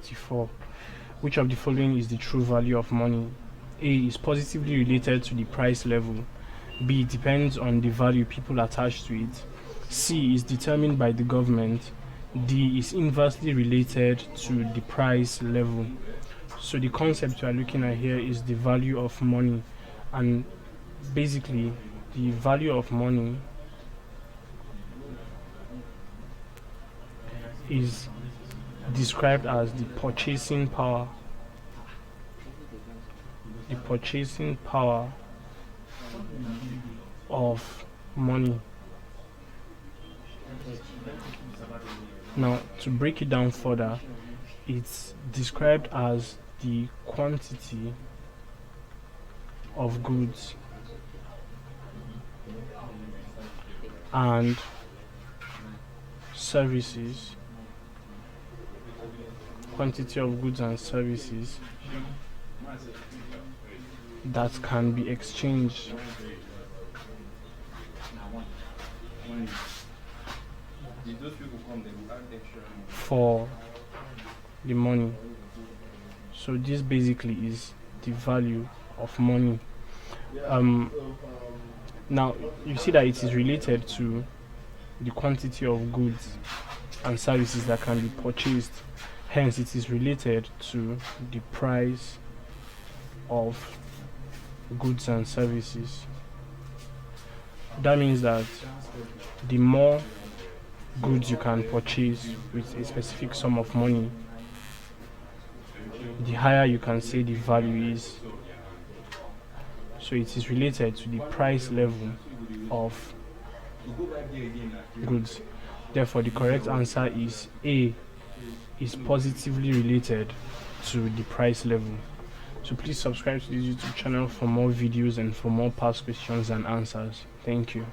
54. Which of the following is the true value of money? A is positively related to the price level. B depends on the value people attach to it. C is determined by the government. D is inversely related to the price level. So the concept we are looking at here is the value of money, and basically the value of money is described as the purchasing power of money. Now, to break it down further, it's described as the quantity of goods and services that can be exchanged for the money. So this basically is the value of money. Now you see that it is related to the quantity of goods and services that can be purchased, hence it is related to the price of goods and services. That means that the more goods you can purchase with a specific sum of money, the higher you can say the value is. So it is related to the price level of goods. Therefore, the correct answer is A, is positively related to the price level. So please subscribe to this YouTube channel for more videos and for more past questions and answers. Thank you.